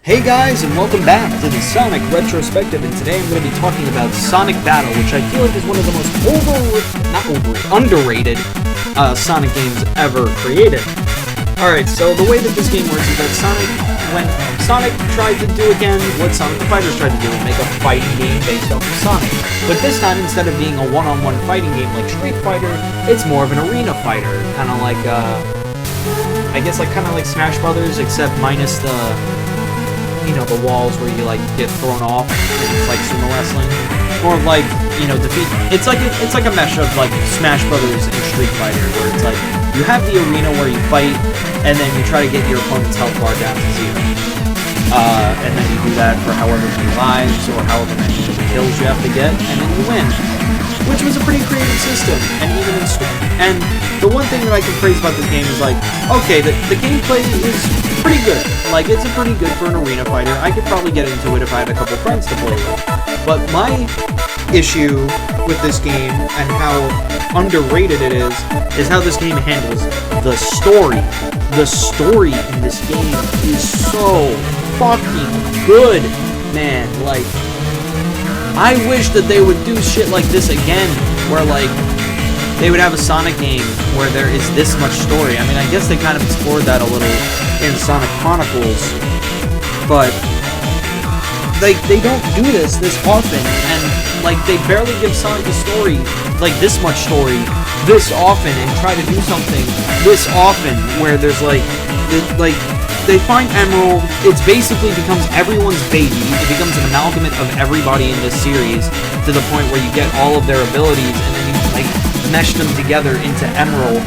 Hey guys, and welcome back to the Sonic Retrospective, and today I'm going to be talking about Sonic Battle, which I feel like is one of the most underrated Sonic games ever created. Alright, so the way that this game works is that when Sonic tried to do again what Sonic the Fighters tried to do, and make a fighting game based off of Sonic. But this time, instead of being a one-on-one fighting game like Street Fighter, it's more of an arena fighter, kind of like, I guess kind of like Smash Brothers, except minus the walls where you get thrown off, and it's like sumo wrestling. More like, defeat. It's like a mesh of Smash Brothers and Street Fighter, where it's you have the arena where you fight, and then you try to get your opponent's health bar down to 0. And then you do that for however many lives or however many kills you have to get, and then you win. Which was a pretty creative system, and the one thing that I can praise about this game is okay, the gameplay is pretty good. It's pretty good for an arena fighter. I could probably get into it if I had a couple friends to play with. But my issue with this game and how underrated it is how this game handles the story. The story in this game is so fucking good, man. I wish that they would do shit like this again, where they would have a Sonic game where there is this much story. I mean, I guess they kind of explored that a little in Sonic Chronicles, but they don't do this often, and they barely give Sonic a story, this much story, this often, and try to do something this often, where there's they find Emerald, it basically becomes everyone's baby, it becomes an amalgamate of everybody in this series, to the point where you get all of their abilities, and then you mesh them together into Emerald,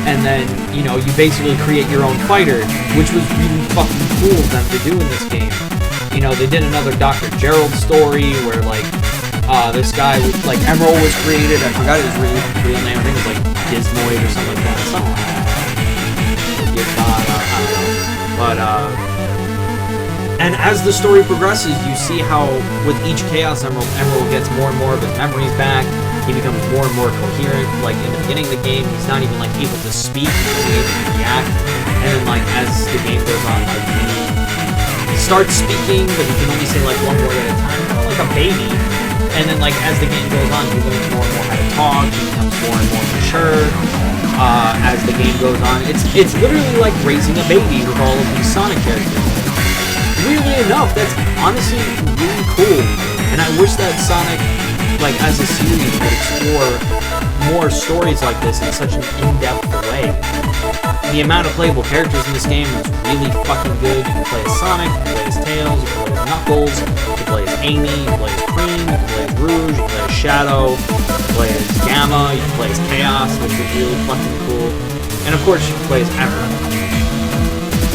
and then, you basically create your own fighter, which was really fucking cool of them to do in this game. They did another Dr. Gerald story, where, this guy with, Emerald was created, I forgot his real name, I think it was, Gizmoid or something like that, something like that. I don't know. But, and as the story progresses, you see how, with each Chaos Emerald, Emerald gets more and more of his memories back. He becomes more and more coherent. In the beginning of the game, he's not even, able to speak, he's only able to react. And then, as the game goes on, he starts speaking, but he can only say, one word at a time, kind of like a baby. And then, as the game goes on, he learns more and more how to talk, he becomes more and more mature. As the game goes on, it's literally like raising a baby with all of these Sonic characters. Weirdly enough, that's honestly really cool, and I wish that Sonic, as a series, would explore more stories like this in such an in-depth way. The amount of playable characters in this game is really fucking good. You can play as Sonic, you can play as Tails, you can play as Knuckles, you can play as Amy, you can play as Cream, you can play as Rouge, you can play as Shadow, you can play as Gamma, you can play as Chaos, which is really fucking cool. And of course, you can play as Emerald.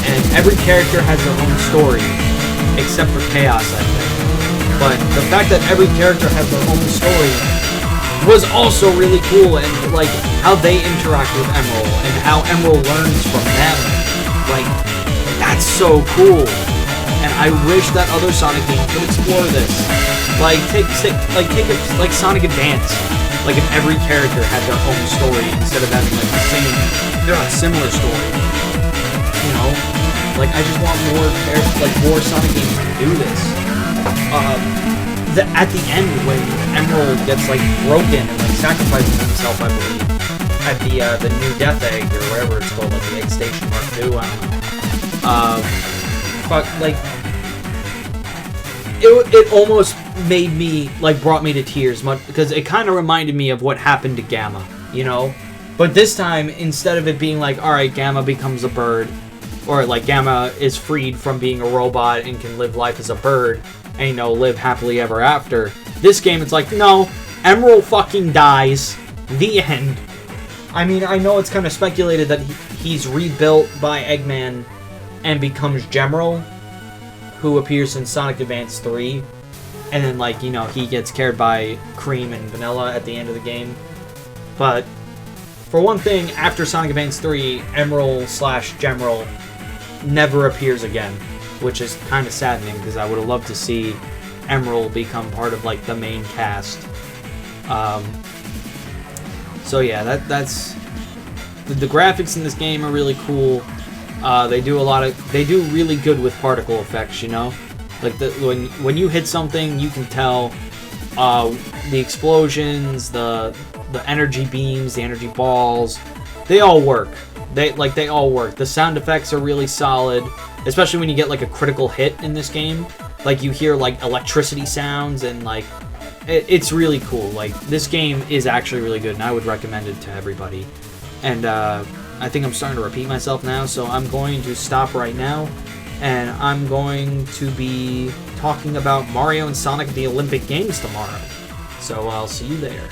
And every character has their own story, except for Chaos, I think. But the fact that every character has their own story was also really cool, and how they interact with Emerald, and how Emerald learns from them. That's so cool. And I wish that other Sonic games could explore this. Take it Sonic Advance. If every character had their own story instead of having the same, they're a similar story. I just want more Sonic games to do this. At the end, when Emerald gets broken and sacrifices himself, I believe, at the new Death Egg or whatever it's called, the Egg Station Mark II, I don't know. It almost made me brought me to tears, because it kind of reminded me of what happened to Gamma, But this time, instead of it being alright, Gamma becomes a bird, or Gamma is freed from being a robot and can live life as a bird, and live happily ever after. This game, it's no, Emerald fucking dies. The end. I mean, I know it's kind of speculated that he's rebuilt by Eggman and becomes Gemerald, who appears in Sonic Advance 3, and then he gets cared by Cream and Vanilla at the end of the game. But for one thing, after Sonic Advance 3, Emerald/Gemerald never appears again, which is kind of saddening, because I would have loved to see Emerald become part of the main cast. So yeah, that's the graphics in this game are really cool. They do really good with particle effects, you know? Like, when you hit something, you can tell the explosions, the energy beams, the energy balls, they all work. They all work. The sound effects are really solid, especially when you get, like, a critical hit in this game. Like, you hear, like, electricity sounds, and, like, it's really cool. Like, this game is actually really good, and I would recommend it to everybody. And, I think I'm starting to repeat myself now, so I'm going to stop right now, and I'm going to be talking about Mario and Sonic at the Olympic Games tomorrow. So I'll see you there.